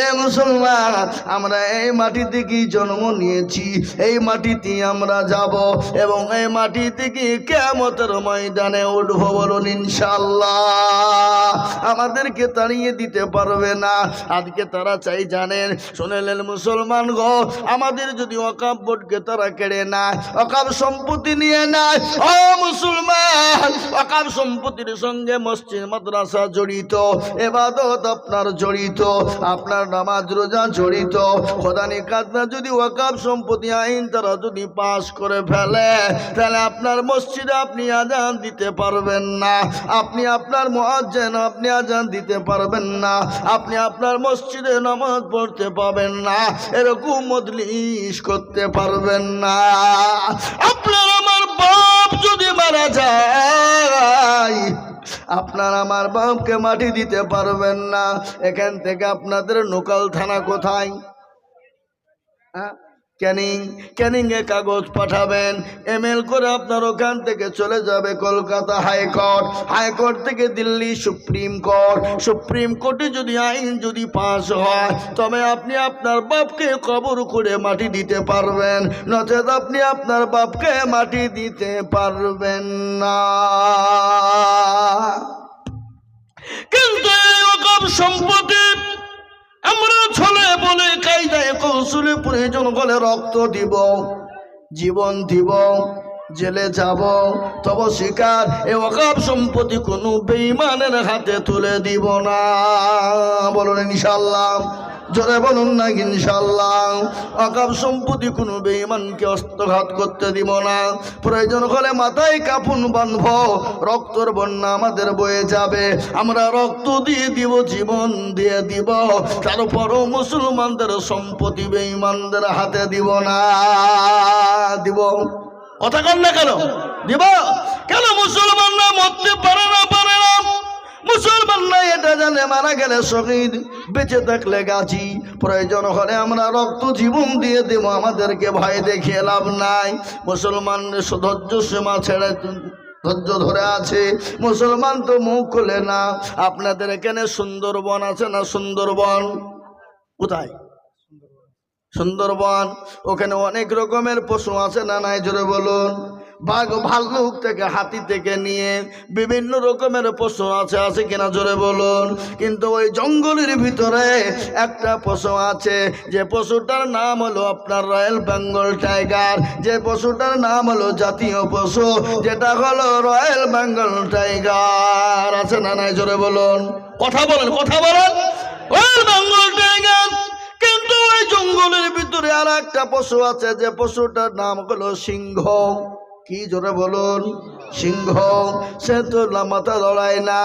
এ মুসলমান, আমরা এই মাটি থেকে জন্ম নিয়েছি, এই মাটিতে আমরা যাব এবং এই মাটি থেকে কিয়ামতের ময়দানে উঠব। বলুন ইনশাআল্লাহ। আমাদেরকে তাড়িয়ে দিতে পারবে না। আজকে তারা চাই জানেন, শুনেলেন মুসলমান গো, আমাদের যদি ওয়াকফ বোর্ডকে তারা কেড়ে নেয়, ওয়াকফ সম্পত্তি নিয়ে নেয়, ও মুসলমান, ওয়াকফ সম্পত্তির সঙ্গে মসজিদ মাদ্রাসা জড়িত, ইবাদত আপনার জড়িত, আপনার নামাজ রোজা জড়িত, খোদানি কাজনা যদি ওয়াকফ সম্পত্তি আইন তারা যদি পাস করে ফেলে, তাহলে আপনার মসজিদে আপনি আজান দিতে পারবেন না, আপনি আপনার মুয়াজ্জিন আপনি আজান দিতে পারবেন না, আপনি আপনার মসজিদে নামাজ পড়তে পাবেন না, এরকম মজলিস করতে পারবেন না। আপনার আমার বাপ যদি মারা যায়, আপনার আমার বাপকে মাটি দিতে পারবেন না। এখান থেকে আপনাদের নোকাল থানা কোথায়? ক্যানিং এ কাগজ পাঠাবেন, ইমেল করে আপনার ওখান থেকে চলে যাবে কলকাতা হাইকোর্ট, হাইকোর্ট থেকে দিল্লি সুপ্রিম কোর্ট, সুপ্রিম কোর্টে যদি আইন যদি পাস হয়, তবে আপনি আপনার বাপকে কবর করে মাটি দিতে পারবেন, নচেত আপনি আপনার বাপকে মাটি দিতে পারবেন না। কিন্তু এই ওয়াকফ সম্পত্তি আমরা ছলে বলে কায়দায় কৌশলে প্রয়োজন হলে রক্ত দিব, জীবন দিব, জেলে যাব, তবে শিকার এ ওয়াকফ সম্পত্তি কোনো বেঈমানের হাতে তুলে দিব না। বলুন ইনশাআল্লাহ, জোরে বলুন না ইনশাআল্লাহ। ওয়াকফ সম্পত্তি কোনো বেঈমানকে হস্তঘাত করতে দিব না। প্রয়োজন হলে মাথায় কাফন বাঁধব, রক্তর বন্যা আমাদের বয়ে যাবে, আমরা রক্ত দিয়ে দিব, জীবন দিয়ে দিব, তারপরও মুসলমানদের সম্পত্তি বেঈমানদের হাতে দিব না। দিব, কথা কন না কেন? দিব কেন? মুসলমানরা মরতে পারে না, পারে না। মুসলমানরা এটা জানে, মারা গেলে শহীদ, বেঁচে থাকলে গাছি। প্রয়োজন হলে আমরা রক্ত জীবন দিয়ে দেব, আমাদেরকে ভয় দেখিয়ে লাভ নাই। মুসলমান ধৈর্য সীমা ছেড়ে ধৈর্য ধরে আছে, মুসলমান তো মুখ খুলে না। আপনাদের এখানে সুন্দরবন আছে না? সুন্দরবন কোথায়? সুন্দরবন, ওখানে অনেক রকমের পশু আছে না নাই? জোরে বলুন। বাঘ ভাল্লুক থেকে হাতি থেকে নিয়ে বিভিন্ন রকমের পশু আছে, আছে কিনা? জোরে বলুন। কিন্তু ওই জঙ্গলের ভিতরে একটা পশু আছে, যে পশুটার নাম হলো আপনার রয়্যাল বেঙ্গল টাইগার, যে পশুটার নাম হলো জাতীয় পশু, যেটা হলো রয়্যাল বেঙ্গল টাইগার। আছে না নাই? জোরে বলুন। কথা বলেন, কথা বলেন। Royal Bengal tiger. কিন্তু ওই জঙ্গলের ভিতরে আর একটা পশু আছে, যে পশুটার নাম হলো সিংহ। কি? জোরে বলুন। সিংহ। সে তো মাথা লড়ায় না,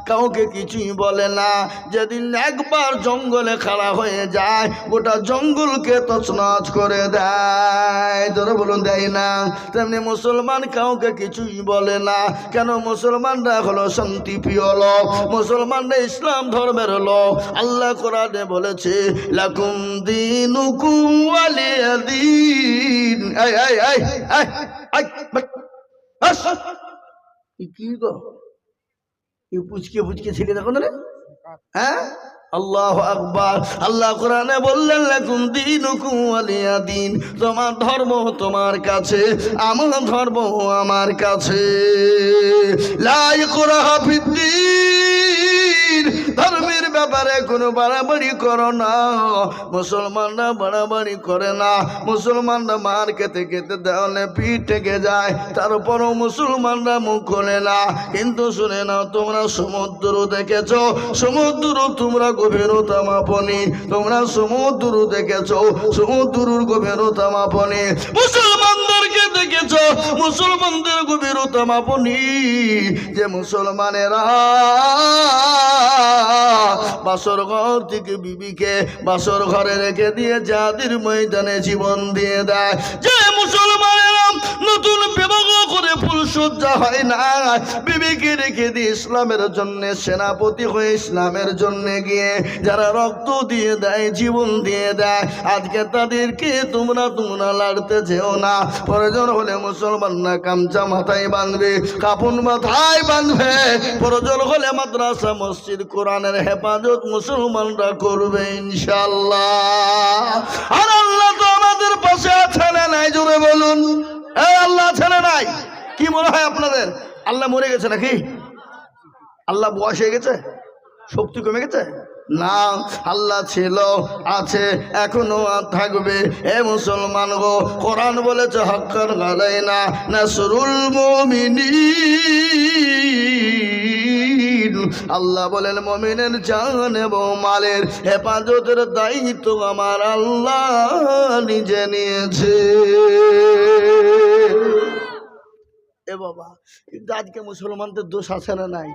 কাউকে কিছুই বলে না। যেদিন একবার জঙ্গলে খাড়া হয়ে যায়, গোটা জঙ্গলকে তছনছ করে দেয়। জোরে বলুন, দেয় না? তেমনি মুসলমান কাউকে কিছুই বলে না। কেন? মুসলমানরা হলো শান্তিপ্রিয় লোক, মুসলমানরা ইসলাম ধর্মের লোক। আল্লাহ কোরআনে বলেছে, লাকুম দীনুকুম ওয়ালিয়া দীন। কি গো, পুচকে পুচকে ছেলে দেখো না রে? হ্যাঁ, আল্লাহু আকবার। আল্লাহ কোরআনে বললেন, লাকুম দীনুকুম ওয়ালিয়া দীন, তোমার ধর্ম তোমার কাছে, আমার ধর্ম আমার কাছে। লা ইকরাহা ফিদ্দীন, ধর্মের ব্যাপারে কোনো বাড়াবাড়ি করো না। মুসলমানরা বাড়াবাড়ি করে না। মুসলমানরা মার খেতে খেতে দেওয়ালে পিঠ থেকে যায়, তারপরও মুসলমানরা মুখ খোলে না। কিন্তু শুনে নাও, তোমরা সমুদ্র দেখেছো, সমুদ্র তোমরা গভীরতা মাপনি, তোমরা সমুদ্র দেখেছো, সমুদ্রের গভীরতা মাপনি। মুসলমানদেরকে দেখেছো, মুসলমানদের গভীরতা মাপনি। যে মুসলমানেরা বাসর ঘর থেকে বিবিকে বাসর ঘরে রেখে দিয়ে জাতির ময়দানে জীবন দিয়ে দেয়, যে মুসলমানেরা নতুন বিবাহ করে ফুলসজ্জা হয় না, বিবিকে রেখে দিয়ে ইসলামের জন্য সেনাপতি হয়ে ইসলামের জন্য গিয়ে যারা রক্ত দিয়ে দেয়, জীবন দিয়ে দেয়, আজকে তাদেরকে তোমরা লাড়তে যেও না। প্রয়োজন হলে মুসলমানরা গামছা মাথায় বাঁধবে, কাপড় মাথায় বাঁধবে, প্রয়োজন হলে মাদ্রাসা মসজিদ কোরআনের হেফাজত মুসলমানরা করবে ইনশাআল্লাহ। আর আল্লাহ তো আমাদের পাশে আছে না নাই? জোরে বলুন, এই আল্লাহ আছে না নাই? কি মনে হয় আপনাদের আল্লাহ মরে গেছে নাকি? আল্লাহ বয়স হয়ে গেছে, শক্তি কমে গেছে? না, আল্লাহ ছিল, আছে, এখনো থাকবে। এ মুসলমান গো, কোরআন বলেছে হাক্কান আলাইনা নাসরুল মুমিনিন। আল্লাহ বলেন মুমিনের জান এবং মালের হেফাজতের দায়িত্ব আমার আল্লাহ নিজে নিয়েছে। এ বাবা, কিন্তু আজকে মুসলমানদের দোষ আছে না নাই?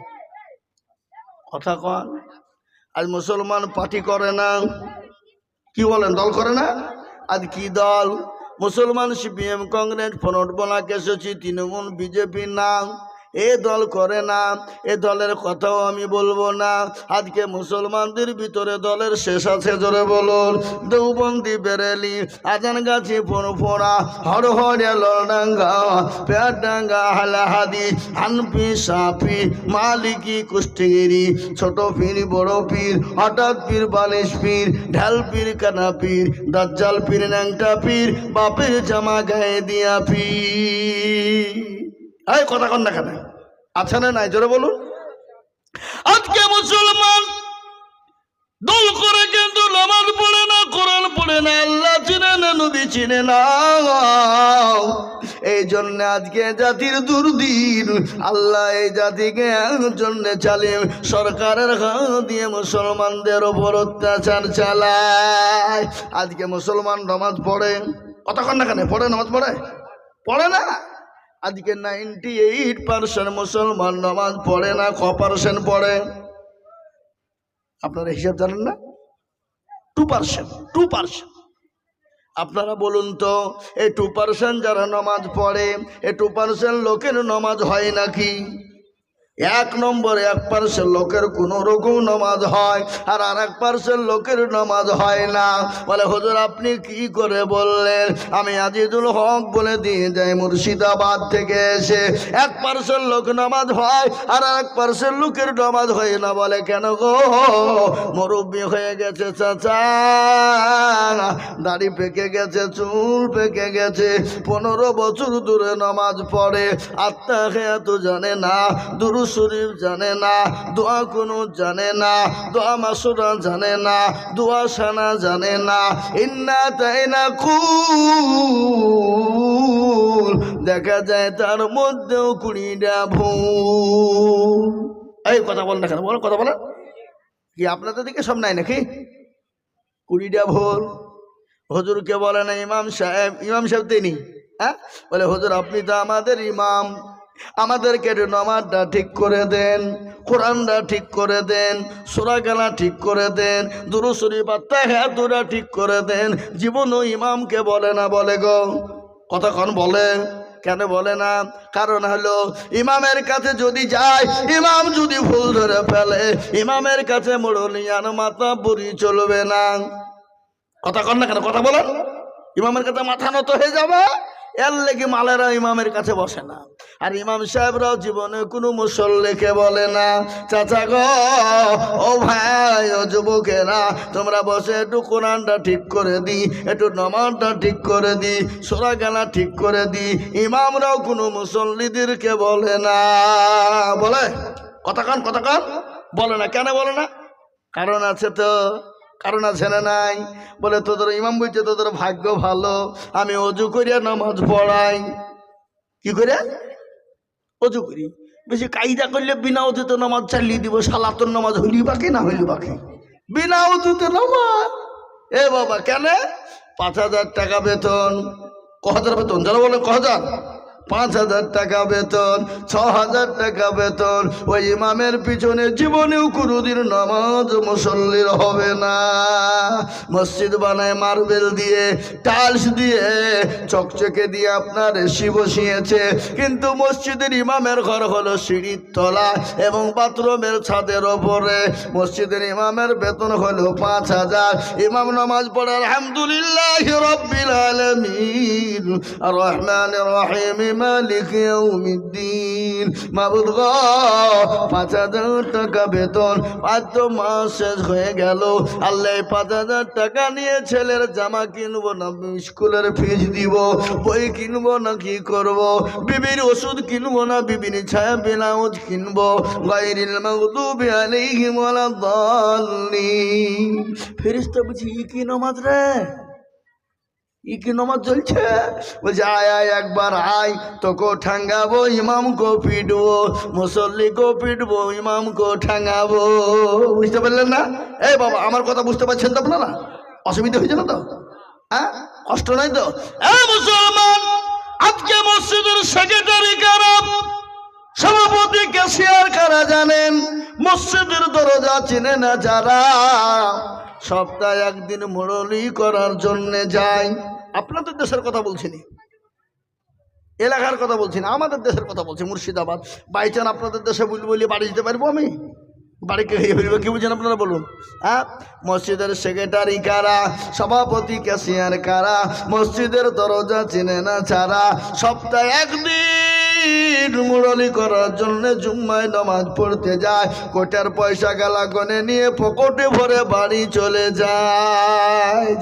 কথা কন। আজ মুসলমান পার্টি করে না, কি বলেন, দল করে না। আজ কি দল? মুসলমান সিপিএম, কংগ্রেস, ফ্রন্ট বোনা, কেসেছি, তৃণমূল, বিজেপি না, এ দল করে না। এ দলের কথাও আমি বলবো না। আজকে মুসলমানদের ভিতরে দলের শেষ আছে, জোরে বলুন। দেওবন্দি, বেরেলি, আজানগাছি, ফোনফোড়া, হরহরিয়া, লড়ডাঙ্গা, পেয়ারডাঙ্গা, হালাহাদি, হানফি, সাফি, মালিকি, কুষ্টিগিরি, ছোট পীর, বড় পীর, হঠাৎ পীর, বালিশ পীর, ঢাল পীর, কানা পীর, দাজ্জাল পীর, ন্যাংটা পীর, বাপের জামা গায়ে দিয়া পীর। এই কথা কন না কেন? আছে না নাই? জোরে বলুন। আজকে মুসলমান দল করে কিন্তু নামাজ পড়ে না, কোরআন পড়ে না, আল্লাহ চিনে না, নবী চিনে না। এই জন্য আজকে জাতির দুর্দিন। আল্লাহ এই জাতিকে জন্য চালিয়ে সরকারের হাত দিয়ে মুসলমানদের ওপর অত্যাচার চালায়। আজকে মুসলমান নামাজ পড়ে, কথা কন না কেন? পড়ে, নামাজ পড়ে? পড়ে না। আজকে 98% মুসলমান নামাজ পড়ে না। ক পার্সেন্ট পড়ে আপনারা হিসাব জানেন না? 2%। আপনারা বলুন তো, এই 2% যারা নামাজ পড়ে, এই 2% লোকের নামাজ হয় নাকি? 1 নম্বর 1% লোকের কোন রকম নামাজ হয়, আর 1% লোকের নামাজ হয় না। বলে হুজুর আপনি কি করে বললেন? আমি আজিজুল হক বলে দিয়ে যাই মুর্শিদাবাদ থেকে এসে, 1% লোক নামাজ হয় আর 1% লোকের নামাজ হয় না। বলে কেন গো? মুরব্বি হয়ে গেছে চাচা, দাড়ি পেকে গেছে, চুল পেকে গেছে, 15 বছর ধরে নামাজ পড়ে, আত্মাহিয়াত জানে না, দুরূদ শরীফ জানে না, দোয়া কুনুত জানে না, দোয়া মাসুরা জানে না, দোয়া সানা জানে না, ইন্না তাইনা কুল দেখা যায় তার মধ্যেও 20টা ভুল। এই কথা বল না কেন? বল, কথা বলেন। কি আপনাদের দিকে সব নাই নাকি? 20টা ভুল। হুজুরকে বলে না ইমাম সাহেব, ইমাম সাহেব তিনি, হ্যাঁ, বলে হুজুর আপনি তো আমাদের ইমাম, আমাদেরকে নামাজটা ঠিক করে দেন, কোরআনটা ঠিক করে দেন, সূরা গানা ঠিক করে দেন, দুরূদ শরীফ আত্তাহিয়াতুটা ঠিক করে দেন। জীবনও ইমামকে বলে না। বলে গো, কতক্ষণ বলে? কেন বলে না? কারণ হলো ইমামের কাছে যদি যায়, ইমাম যদি ভুল ধরে ফেলে, ইমামের কাছে মুরুলিয়ান মাথা বুড়ি চলবে না। কথা কন না কেন? কথা বলেন। ইমামের কাছে মাথা নত হয়ে যাবে, এর লেগে মালেরা ইমামের কাছে বসে না। আর ইমাম সাহেবরাও জীবনে কোনো মুসল্লিকে বলে না চাচা গো, ও ভাই, ও যুবকেরা, তোমরা বসে একটু কোরআনটা ঠিক করে দিই, একটু নামাজটা ঠিক করে দিই, সূরা গানা ঠিক করে দিই। ইমামরাও কোনো মুসল্লিদেরকে বলে না। বলে? কথা কন, কথা কন। বলে না। কেন বলে না? কারণ আছে তো। কারণ আছে না নাই? বলে তোদের ইমাম বলছে তোদের ভাগ্য ভালো, আমি অজু করিয়া নামাজ পড়াই। কি করে? অজু করি। বেশি কায়দা করলে বিনা অজুতে নামাজ চালিয়ে দিব। সালাতুর নামাজ হইলি বাকি, না হইলি বাকি, বিনা অজুতে নামাজ। এ বাবা, কেন? 5,000 টাকা বেতন। 1,000 বেতন, যারা বলেন 1,000, 5,000 টাকা বেতন, 6,000 টাকা বেতন। ওই ইমামের পিছনে জীবনেও কোনোদিন নামাজ মুসল্লির হবে না। মসজিদ বানায় মার্বেল দিয়ে, টাইলস দিয়ে, চকচকে দিয়ে আপনার এসি বসিয়েছে, কিন্তু মসজিদের ইমামের ঘর হলো সিঁড়ির তলা এবং বাথরুমের ছাদের ওপরে। মসজিদের ইমামের বেতন হলো 5,000। ইমাম নামাজ পড়ে আলহামদুলিল্লাহ রাব্বিল আলামিন আর রহমানির রহিম মালিক ইয়াউমিদ্দিন। মাবুদ গো, 5,000 টাকা বেতন, 5 মাস শেষ হয়ে গেল। আল্লাহ 5,000 টাকা নিয়ে ছেলের জামা কিনবো না স্কুলের ফিস দিব, বই কিনবো না কি করব, বিবির ওষুধ কিনবো না বিবির ছায়া ব্লাউজ কিনবো। গায়রিল মাগদুবি আলাইহিম ওয়ালাদ-দাল্লিন। ফেরেশতা বুঝি কি নামাজ রে, কি নামাজ চলছে? বলছে আয় আয় একবার আয়, তোকে ঠাঙ্গাবো, ইমাম কো পিটবো, মুসল্লি কো পিটবো, ইমাম কো ঠাঙ্গাবো। বুঝতে পারলেন না? এই বাবা, আমার কথা বুঝতে পারছেন তো আপনারা? অসুবিধা হয়েছে না তো? হ্যাঁ, কষ্ট নাই তো? এই মুসলমান, আজকে মসজিদের সেক্রেটারি কারা, সভাপতি ক্যাশিয়ার কারা জানেন? মসজিদের দরজা চিনে না যারা, সপ্তাহে একদিন মুরলি করার জন্য যায়। আপনাদের দেশের কথা বলছি না, এলাকার কথা বলছি না, আমাদের দেশের কথা বলছি। মুর্শিদাবাদ বাইচান আপনাদের দেশে বলি বাড়ি যেতে পারবো আমি? বাড়িকে খেয়ে ফেলবো, কি বুঝছেন আপনারা বলুন? হ্যাঁ, মসজিদের সেক্রেটারি কারা, সভাপতি ক্যাশিয়ার কারা, মসজিদের দরজা চিনে না ছাড়া, সপ্তাহে একদিন মুরলি করার জন্য জুম্মায় নামাজ পড়তে যায়, কোটার পয়সা গালা গনে নিয়ে পকেটে ভরে বাড়ি চলে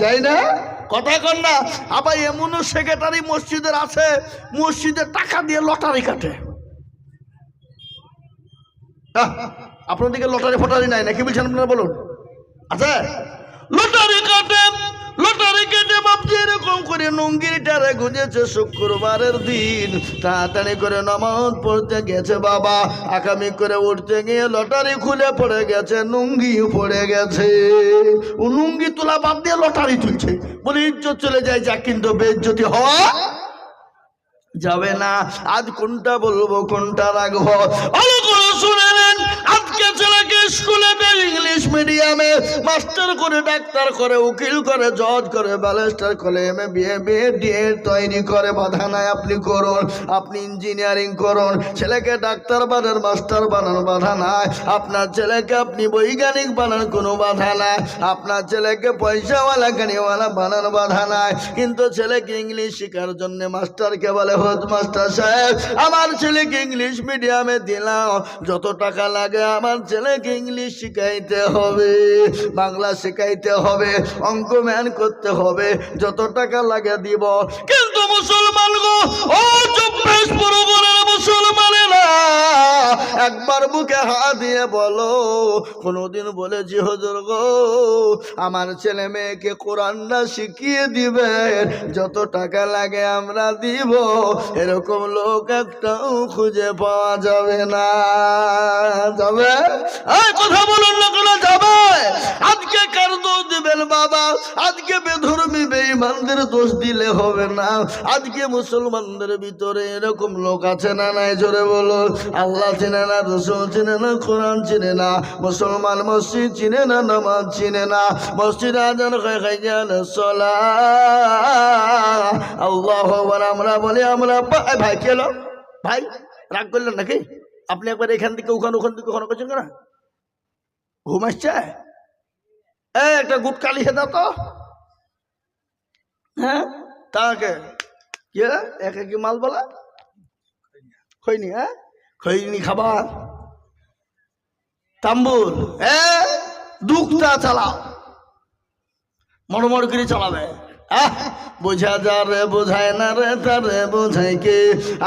যায় না? কথা কন না? আবার এমনও সেক্রেটারি মসজিদের আছে, মসজিদের টাকা দিয়ে লটারি কাটে। আপনার দিকে লটারি ফটারি নাই না, কি বলছেন আপনারা বলুন? আচ্ছা, লটারি কাটে, লটারি কেটে ভাবছি এরকম করে নুঙ্গিটারে গুঁজেছে শুক্রবারের দিন, তাড়াতাড়ি করে নামাজ পড়তে গেছে বাবা, আগামী করে উঠতে গিয়ে লটারি খুলে পড়ে গেছে, নুঙ্গি পড়ে গেছে। ও নুঙ্গি তোলা বাদ দিয়ে লটারি তুলছে, বলে ইজ্জত চলে যায়, যা কিন্তু বেইজ্জতি হওয়া যাবে না। আজ কোনটা বলবো কোনটা রাখবো? ভালো করে শুনে নেন, আজকে ছেলেকে স্কুলে দেয় ইংলিশ মিডিয়ামে, মাস্টার করে, ডাক্তার করে, উকিল করে, জজ করে, ব্যারিস্টার করে, MA BA তৈরি করে। বাধা নাই, আপনি করুন, আপনি ইঞ্জিনিয়ারিং করুন, ছেলেকে ডাক্তার বানান, মাস্টার বানান, বাধা নাই। আপনার ছেলেকে আপনি বৈজ্ঞানিক বানান, কোনো বাধা নাই। আপনার ছেলেকে পয়সাওয়ালা গাড়িওয়ালা বানান, বাধা নাই। কিন্তু ছেলেকে ইংলিশ শেখার জন্য মাস্টারকে বলে, মাস্টার সাহেব আমার ছেলেকে ইংলিশ মিডিয়ামে দিলাম, যত টাকা লাগে আমার ছেলেকে ইংলিশ শিখাইতে হবে, বাংলা শিখাইতে হবে, অঙ্ক ম্যান করতে হবে, যত টাকা লাগে দিব। কিন্তু মুসলমান গো, ও 24 পরগনার মুসলমানেরা, একবার বুকে হাত দিয়ে বলো, কোনদিন বলেছি হুজুর গো আমার ছেলে মেয়েকে কোরআনটা শিখিয়ে দিবেন, যত টাকা লাগে আমরা দিব? এরকম লোক একটাও খুঁজে পাওয়া যাবে না। যাবে? এই কথা বলুন না, কেন যাবে? আজকে কার দোষ দিবেন বাবা? আজকে বেধর্মী বেঈমানদের দোষ দিলে হবে না। আজকে মুসলমানদের ভিতরে এরকম লোক আছে না নাই? জোরে বলো। আল্লাহ চিনে না, রাসূল চিনে না, কোরআন চিনে না, মুসলমান মসজিদ চিনে না, নামাজ চিনে না, মসজিদ আজান খাইজান সালাত আল্লাহু আকবার আমরা বলি, আমরা ভাই কেলো ভাই রাগ করলেন নাকি? আপনি একবার এখান থেকে ওখান থেকে ওখানে করছেন না, ঘুম আসছে? একটা গুটকা লিখে দাও তো। হ্যাঁ, তাকে একে কি মাল বলা খৈনি? হ্যাঁ, খৈনি খাবার তাম্বুল, দুঃখটা চালাও, মরমর করে চালাবে। বোঝা যা রে বোঝায় না রে, তারে বোঝাই কে?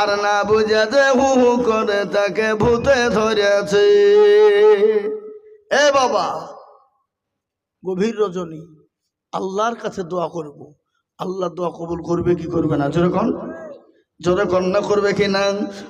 আর না বোঝা যে হু হু করে তাকে ভূতে ধরেছে। এ বাবা, গভীর রজনী আল্লাহর কাছে দোয়া করব, আল্লাহ দোয়া কবুল করবে কি করবে না? যেরকম জোরে কন্যা করবে কি না?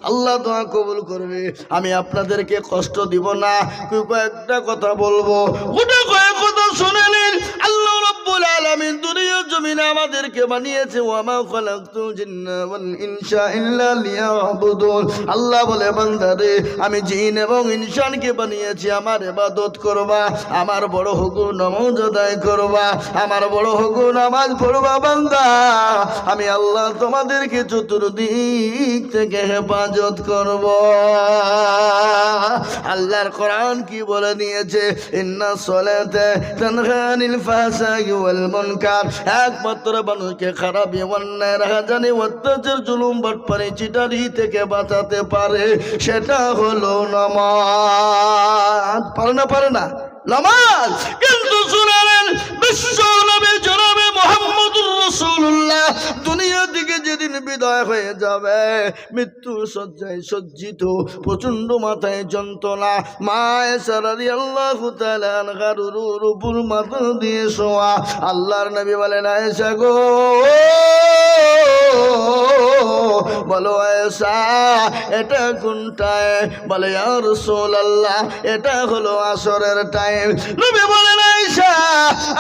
আল্লাহ দোয়া কবুল করবে। আমি আপনাদেরকে কষ্ট দিব না, কয়েকটা কথা বলবো, ওটা কয়েক কথা শুনে নিন। আল্লাহ রাব্বুল আলামিন দুনিয়ার জমিনে আমাদের তোমাদেরকে বানিয়েছে ওয়ামা খালাকতুল জিন্না ওয়াল ইনসা ইল্লা লিয়াবুদুন আল্লাহ বলে বান্দারে আমি জিন এবং ইনসানকে বানিয়েছি আমার ইবাদত করবা আমার বড় হুকুম নামাজ আদায় করবা আমার বড় হুকুম নামাজ পড়বা বান্দা আমি আল্লাহ তোমাদেরকে চতুর্দিক থেকে হেফাজত করব আল্লাহর কোরআন কি বলে দিয়েছে ইন্না সলাতা তানহা আনিল ফাহশাই ওয়াল মুনকার একমাত্র মানুষকে খারাপ অন্যায় রাহাজানি অত্যাচার জুলুম বাটপারি চিটারি থেকে বাঁচাতে পারে সেটা হলো নামাজ পারে না নামাজ কিন্তু শুনেন বিশ্ব নবী জনাবে মুহাম্মদুর রাসূলুল্লাহ দুনিয়া থেকে যেদিন বিদায় হয়ে যাবে মৃত্যু শয্যায় সজ্জিত প্রচন্ড মাথায় যন্ত্রণা মা আয়েশা রাদিয়াল্লাহু তাআলা আনহার উপর মাথা দিয়ে শোয়া আল্লাহর নবী বলেন আয়েশা গো বলো আয়েশা এটা কোনটায় বলে ইয়া রাসূলুল্লাহ এটা হলো আসরের টাইম নবী বলেন আয়েশা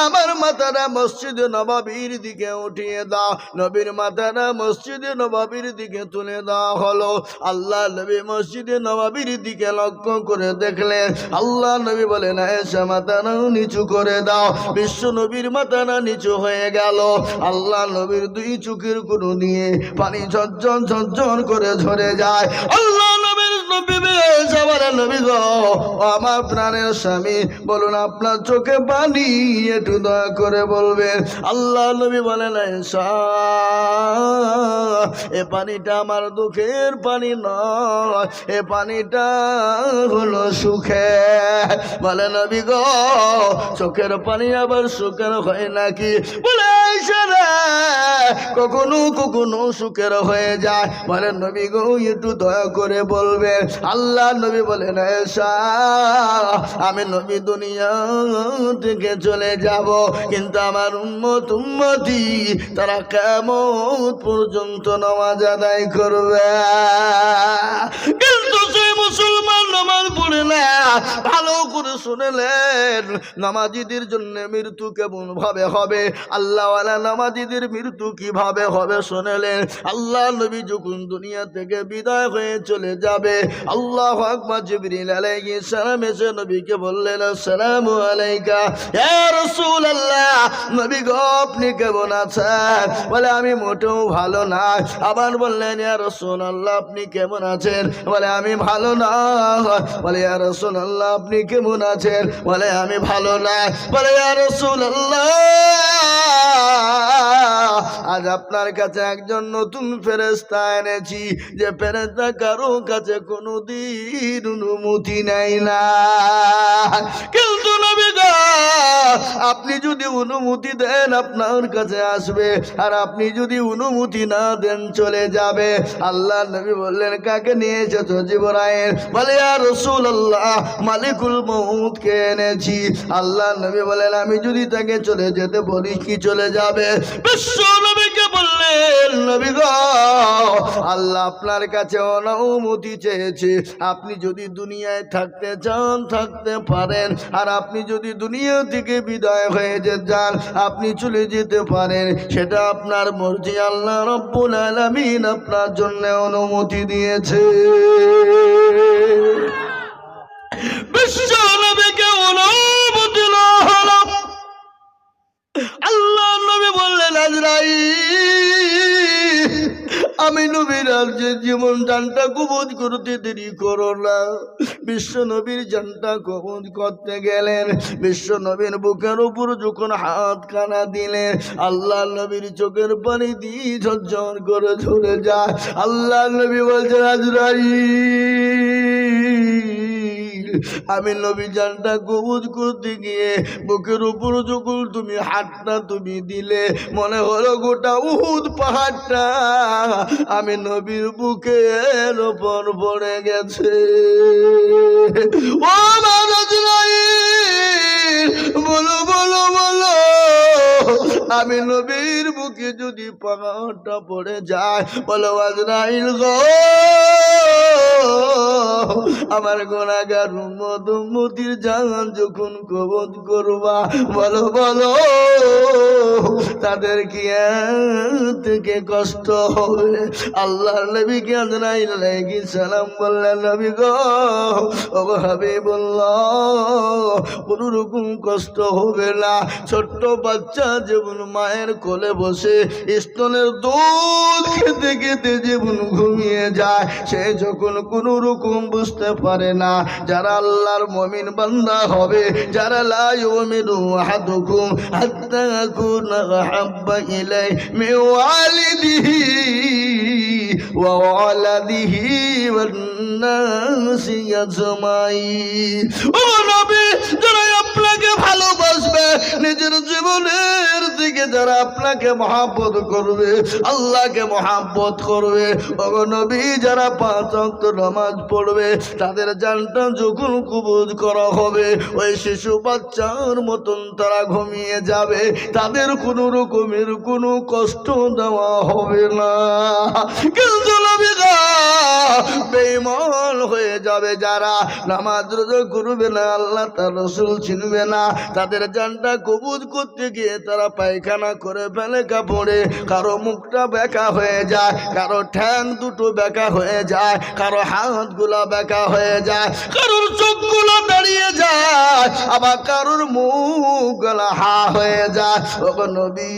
আমার মাথাটা মসজিদে নববীর দিকে উঠিয়ে দাও নবীর মাথাটা মসজিদে নববীর দিকে তুলে দেওয়া হলো আল্লাহ নবী মসজিদে নববীর দিকে লক্ষ্য করে দেখলেন আল্লাহ নবী বলেন আয়েশা মাথাটা নিচু করে দাও বিশ্ব নবীর মাথাটা নিচু হয়ে গেল আল্লাহ নবীর দুই চোখের কোণ দিয়ে পানি ঝরঝর ঝরঝর করে ঝরে যায় আল্লাহ নবীর নবী গো আমার প্রাণের স্বামী বলুন আপনার চোখে পানি একটু দয়া করে বলবেন আল্লাহ নবী বলেন আয়েশা এ পানিটা আমার দুঃখের পানি নয় এ পানিটা হলো সুখে বলে নবী গো চোখের পানি আবার সুখের হয় নাকি বলে আয়েশা রে কখনো কখনো সুখের হয়ে যায় বলে নবী গো একটু দয়া করে বলবেন আল্লাহ নবী বলেন আয়েশা আমি নবী দুনিয়া থেকে চলে যাব কিন্তু আমার উম্মতি তারা কিয়ামত পর্যন্ত নামাজ আদায় করবে কিন্তু সেই মুসলমান নামাজ পড়ে না ভালো করে শুনেলেন নামাজীদের জন্য মৃত্যু কেমন ভাবে হবে আল্লাহওয়ালা নামাজীদের মৃত্যু কিভাবে হবে শুনেলেন আল্লাহ নবী যখন দুনিয়া থেকে বিদায় হয়ে চলে যাবে আল্লাহু আকবার জিবরিল আলাইহিস সালাম এসে নবীকে বললেন আসসালামু আলাইকা ইয়া রাসূলুল্লাহ নবী গো আপনি কেমন আছেন বলে আমি মোটেও ভালো না আবার বললেন ইয়া রাসূলুল্লাহ আপনি কেমন আছেন বলে আমি ভালো না বলে ইয়া রাসূলুল্লাহ আপনি কেমন আছেন বলে আমি ভালো না বলে ইয়া রাসূলুল্লাহ আজ আপনার কাছে একজন নতুন ফেরেশতা এনেছি যে ফেরেশতা কারো কাছে কোনোদিন অনুমতি নেয় না কিন্তু নবী গো আপনি যদি অনুমতি দেন আপনার কাছে আসবে আর আপনি যদি অনুমতি না দেন চলে যাবে আল্লাহ নবী বললেন কাকে নিয়ে এসেছো জিবরাইল বলে ইয়া রাসূলুল্লাহ মালিকুল মউত কে এনেছি আল্লাহ নবী বলেন আমি যদি তাকে চলে যেতে বলি কি চলে যাবে বিশ্ব নবীকে বললেন নবী গো আল্লাহ আপনার কাছে অনুমতি চেয়েছে আপনি যদি দুনিয়ায় থাকতে চান থাকতে পারেন আর আপনি যদি দুনিয়া থেকে বিদায় হয়ে যান আপনি চলে যেতে পারেন সেটা আপনার মর্জি আল্লাহ রব্বুল আলামিন আপনার জন্য অনুমতি দিয়েছে বিশ্ব নবীকে অনুমতি হলো আল্লাহ নবী বললেন আজরাইল আমি নবীর রাজ্যের জীবন জানটা কবজ করতে দেরি করো না বিশ্ব নবীর জানটা কবজ করতে গেলেন বিশ্ব নবীর বুকের উপর যখন হাত কানা দিলেন আল্লাহ নবীর চোখের পানি দিয়ে ঝরঝর করে ঝরে যায় আল্লাহ নবী বলছেন আজরাইল আমি নবী জানটা কবজ করতে গিয়ে বুকের উপর যখন তুমি হাতটা তুমি দিলে মনে হলো গোটা উহুদ পাহাড়টা আমি নবীর বুকের উপর পড়ে গেছে ও বলো বলো বলো আমি নবীর বুকে যদি পাহাড়টা পড়ে যায় বলো আজরাইল গো আমার গুনাহগার উম্মতির জান যখন কবজ করবা বলো বলো তাদের কি থেকে কষ্ট হবে। আল্লাহর নবীকে আজরাইল আলাইহিস সালাম বললেন, নবী গো, ওগো হাবিবুল্লাহ, কোনো রকম কষ্ট হবে না। ছোট্ট বাচ্চা যেমন মায়ের কোলে বসে স্তনের দুধ খেতে খেতে যেমন ঘুমিয়ে যায়, সে যখন কোনো রকম বুঝতে পারে না, যারা আল্লাহর মুমিন বান্দা হবে, যারা লা ইউমিনু আহাদুকুম হাত্তা ইয়াকুনা আহাব্বা ইলাইহি মিন ওয়ালিদিহি ওয়া ওয়ালাদিহি ওয়ান নাসি আজমাইন। ও নবী, যারা আপনাকে ভালোবাসবে, নিজের জীবনের দিকে যারা আপনাকে মহব্বত করবে, আল্লাহকে মহব্বত করবে, ও নবী, যারা 5 ওয়াক্ত নামাজ পড়বে, তাদের জানটা যখন কবুল করা হবে, ওই শিশু বাচ্চার মতন তারা ঘুমিয়ে যাবে, তাদের কোনো রকমের কোনো কষ্ট দেওয়া হবে না। কিন্তু নবী গো, বেঈমান হয়ে যাবে যারা, নামাজ রোজা করবে না, আল্লাহ তার রাসূল চিনবে না, তাদের জানটা কবুল করতে গিয়ে তারা পায়খানা করে ফেলে কাপড়ে, কারো মুখটা বেঁকা হয়ে যায়, কারো ঠ্যাং দুটো বেঁকা হয়ে যায়, কারো হাতগুলা বেঁকা হয়ে যায়, কারোর চোখগুলো দাঁড়িয়ে যায়, আবার কারোর মুখগুলা হা হয়ে যায়। ও নবী,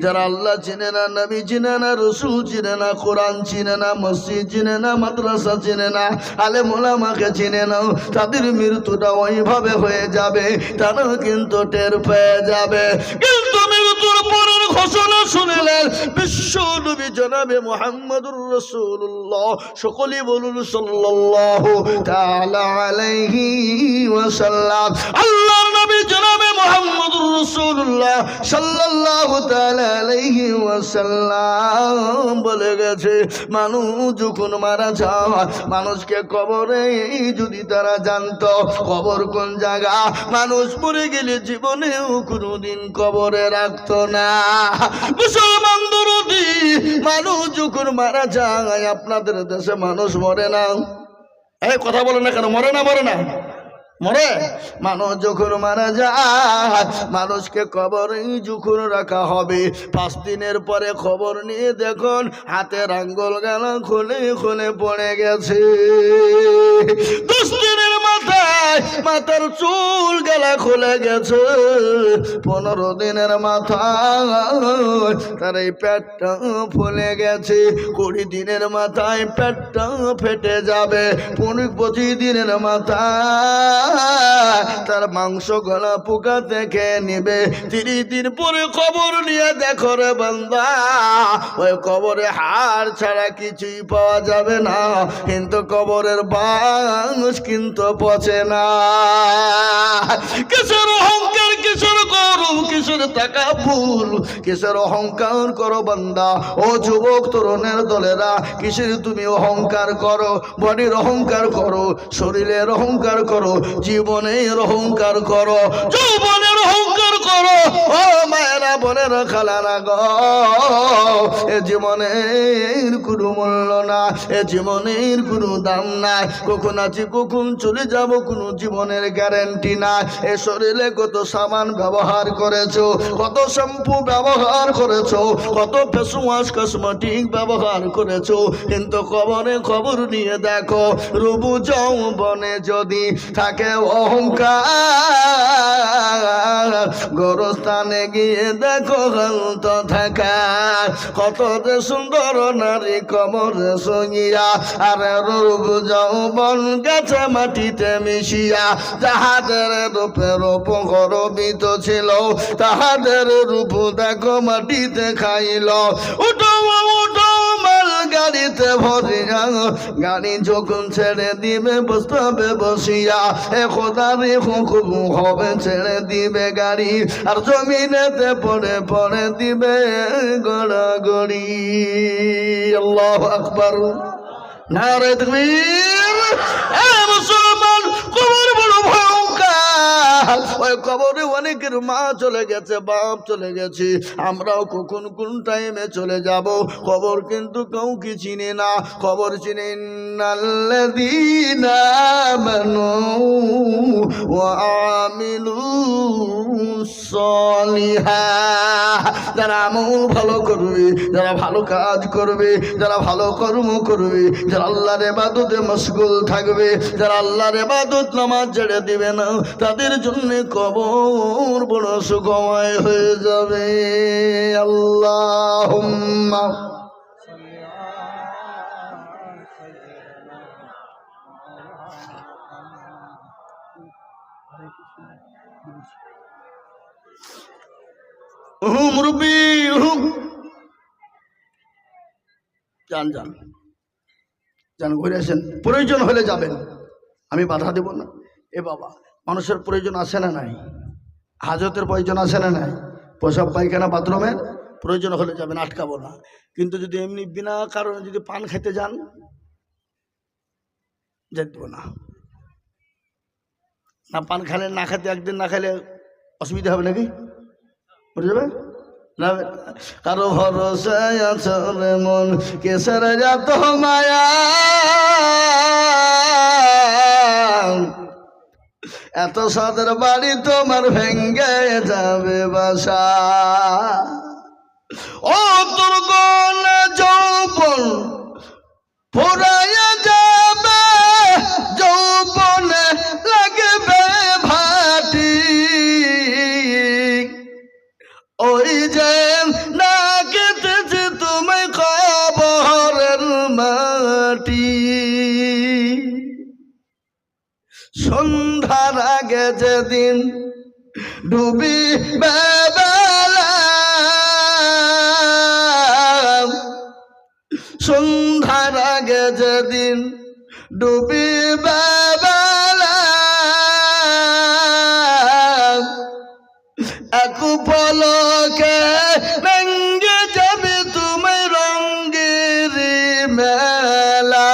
যারা আল্লাহ চিনে না, নবী চিনে না, রাসূল চিনে না, কোরআন চিনে না, মসজিদ চিনে না, মাদ্রাসা চিনে না, আলেম ওলামাকে চিনে না, তাদের মৃত্যুটা ওইভাবে হয়ে যাবে, তারা কিন্তু টের পেয়ে যাবে। কিন্তু মৃত্যুর পরের ঘোষণা শুনলেন বিশ্ব নবী জনাবে মুহাম্মদুর রাসূলুল্লাহ, সকলেই বলুন সাল্লাল্লাহু তাআলা আলাইহি ওয়াসাল্লাম। আল্লাহর নবী জনাবে মুহাম্মদুর রাসূলুল্লাহ সাল্লাল্লাহু তাআলা আলাইহি ওয়াসাল্লাম বলে গেছে, মানুষ যখন মারা যায়, মানুষকে কবরে যদি তারা জানতো কবর কোন জায়গা, মানুষ মরে গেলে জীবনেও কোনোদিন কবরে রাখতো না। মুসলমান দরদি, মানুষ যখন মারা যায়, আপনাদের দেশে মানুষ মরে না, এই কথা বলে না কেন, মরে না, মরে না, মরে। মানুষ যখন মারা যায়, মানুষকে কবরে যখন রাখা হবে, 5 দিনের পরে খবর নিয়ে দেখুন হাতের আঙ্গুল গালা খুলে খুলে পড়ে গেছে। 10 দিনের মাথায় মাথার চুল গেলা খুলে গেছে। 15 দিনের মাথায় তার এই পেটটা ফুলে গেছে। 20 দিনের মাথায় পেটটা ফেটে যাবে। 25 দিনের মাথায় তার মাংস গলা পোকা থেকে নিবে। 30 দিন পরে খবর নিয়ে দেখো রে বান্দা, ওই কবরে হাড় ছাড়া কিছুই পাওয়া যাবে না, কিন্তু কবরের বাঁশ কিন্তু পচে না। কিসের অহংকার, কিসের গর্ব, কিসের তাকাব্বুর, কিসের অহংকার করো বান্দা? ও যুবক তরুণের দলেরা, কিসের তুমি অহংকার করো? বডির অহংকার করো, শরীরের অহংকার করো, জীবনের অহংকার করো, যৌবনের অহংকার করো। ও মায়েরা, বোনেরা, খালারা গো, এ জীবনের কোনো মূল্য না, এ জীবনের কোনো দাম নাই। কখন আছি কখন চলে যাব কোনো জীবনের গ্যারান্টি নাই। এ শরীরে কত সামান ব্যবহার করেছো, কত শ্যাম্পু ব্যবহার করেছো, কত ফেস ওয়াশ কসমেটিক ব্যবহার করেছো, কিন্তু কবরে খবর নিয়ে দেখো, রূপ যৌবনে যদি থাকে অহংকার, গোরস্থানে গিয়ে দেখো শান্ত থাকা। কত যে সুন্দর নারী কবরে সঙ্গিয়া, আর রূপ যৌবন গেছে মাটিতে মিশিয়া। যাহাদের রূপে রূপ গর্বিত ছিল, তাহাদের রূপ দেখো মাটিতে খাইল। উঠো উঠো মাল গাড়িতে ভরিয়া, গাড়ি যখন ছেড়ে দিবে বসবে বসিয়া। এ খোদারে হুকুম হবে ছেড়ে দিবে গাড়ি, আর জমিনেতে পড়ে পড়ে দিবে গড়াগড়ি। আল্লাহু আকবার, নারে তাকবীর। এ মুসলমান, কবর বড় ভয়ঙ্কর। ওই কবরে অনেকের মা চলে গেছে, বাপ চলে গেছে, আমরাও কখন কোন টাইমে চলে যাব। কবর কিন্তু কাউকে চিনে না। কবর চিনে ইন্নাল্লাযীনা আমানু ওয়া আমিলুস সলিহা, যারা আমল ভালো করবে, যারা ভালো কাজ করবে, যারা ভালো কর্ম করবে, যারা আল্লাহর ইবাদতে মশগুল থাকবে, যারা আল্লাহর ইবাদত নামাজ ছেড়ে দিবে না, তাদের জন্য কবর বড় সুখময় হয়ে যাবে। আল্লাহুম্মা মুরব্বী যান যান যান, ঘুরে আসেন, প্রয়োজন হলে যাবেন, আমি বাধা দেব না। এ বাবা, মানুষের প্রয়োজন আছে না নাই? হাজতের প্রয়োজন আছে না নাই? প্রসাব পায়খানা বাথরুমের প্রয়োজন হলে যাবেন, আটকাবো না। কিন্তু যদি এমনি বিনা কারণে যদি পান খেতে যান, যেতে দেবো না। না পান খেলে, না খেতে একদিন না খেলে অসুবিধা হবে নাকি? বুঝে যাবে না? কারো ভরসায় আছে মন, কেসের যত মায়া, এত সাদের বাড়ি তোমার ভেঙ্গে যাবে বাসা। ও তোর গনে যৌবন ফুরাইয়া যাবে, যৌবনে লাগবে ভাটি, ওই যে না কেটেছে তুমি কবরের মাটি। সন্ধ্যার আগে যেদিন ডুবিবে বেলা, সন্ধ্যার আগে যেদিন ডুবিবে বেলা, এক পলকে ভেঙ্গে যাবে তুমি রঙের মেলা।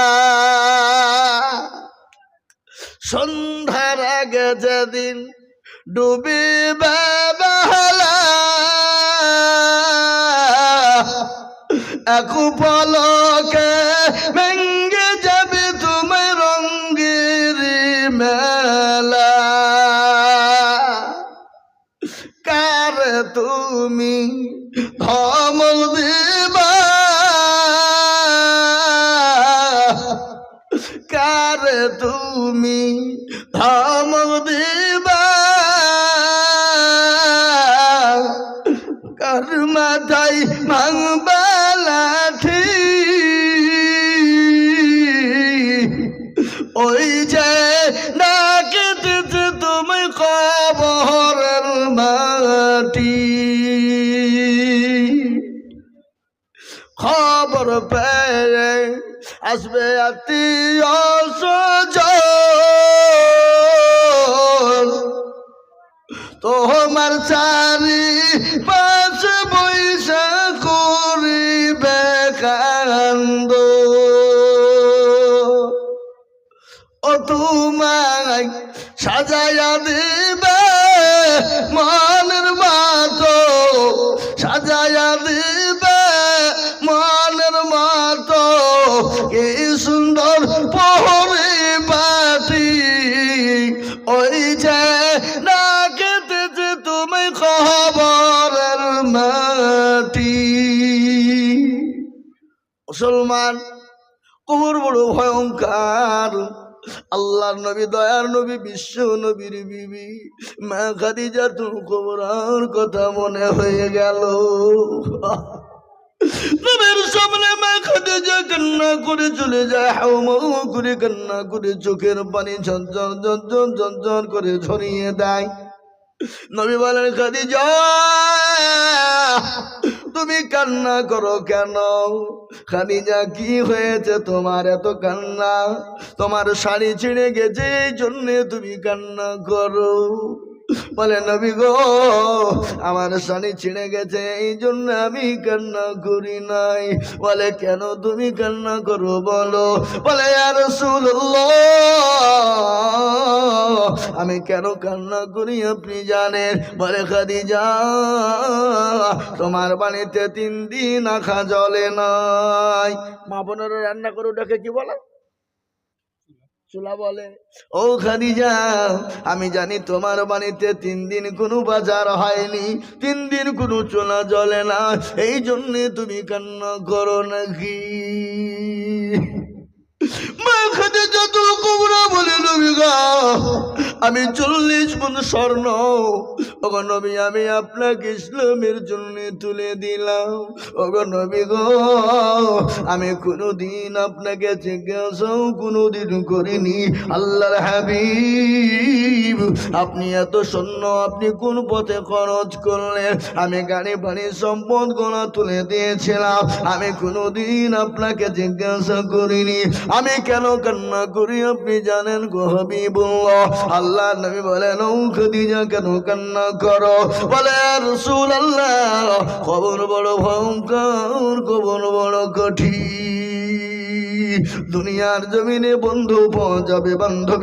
সন্ধ্যার আগে যেদিন ডুবিবে বেলা, এক পলকে ভেঙ্গে যাবে তুমি রঙের মেলা। কার তুমি ধমক দিবা, কার তুমি ধমক দিবা, কার মাথায় ভাঙবা লাঠি, ওই যে না কেটেছে তুমি কবরের মাটি। খবর পেয়ে আসবে আত্মীয় স্বজন, তোমার চারি পাঁচ পয়সা করিবে কান্দ, ও তোমায় সাজাইয়া দিবে মনের মতো, সাজাইয়া দিবে মনের মতো, কি সুন্দর পরিপাটি, ওই যে না কেটেছে তুমি কবরের মাটি। মুসলমান, কবর বড় ভয়ঙ্কর। আল্লাহর নবী, দয়ার নবী, বিশ্ব নবীর বিবি মা খাদিজাতুল কুবরার কথা মনে হয়ে গেল। নবীর সামনে মা খাদিজা কান্না করে চলে যায়, হাউমাউ করে কান্না করে চোখের পানি ঝরঝর ঝরঝর ঝরঝর করে ঝরিয়ে দেয়। নবী বলেন, খাদিজা তুমি কান্না করো কেন? খাদিজা কি হয়েছে তোমার এত কান্না? তোমার শাড়ি ছিঁড়ে গেছে, এই জন্য তুমি কান্না করো। বলে, নবী গো, আমার শাড়ি ছিঁড়ে গেছে, এই জন্য আমি কান্না করি নাই। বলে, কেন তুমি কান্না করো বলো? বলে, ইয়া রাসূলুল্লাহ, আমি কেন কান্না করি আপনি জানেন? বলে, খাদিজা তোমার বাড়িতে 3 দিন আখা জ্বলে নাই। মা বোনেরা রান্না করে ওটাকে কি বলে? চুলা বলে, ও খাদিজা, আমি জানি তোমার বাড়িতে 3 দিন কোনো বাজার হয়নি, 3 দিন কোনো চুলা জ্বলে না, এই জন্য তুমি কান্না করো নাকি? মা খাদিজাতুল কুবরা বলে, নবী গো, আমি 40 মণ স্বর্ণ ওগো নবী আমি আপনাকে ইসলামের জন্য তুলে দিলাম। ওগো নবী গো, আমি কোনোদিন আপনাকে জিজ্ঞাসাও কোনোদিন করিনি, আল্লাহর হাবিব আপনি এত স্বর্ণ আপনি কোন পথে খরচ করলেন? আমি গাড়ি বাড়ি সম্পদ গোনা তুলে দিয়েছিলাম, আমি কোনোদিন আপনাকে জিজ্ঞাসা করিনি, আমি কেন কান্না করি আপনি জানেন গো হাবিবুল্লাহ? আল্লাহ নবী বলেন, ও খাদিজা কেন কান্না করো? বলে, রাসূলুল্লাহ কবর বড় ভয়ঙ্কর, কবর বড় কঠিন, দুনিয়ার জমিনে বন্ধু পাওয়া যাবে, বান্ধবী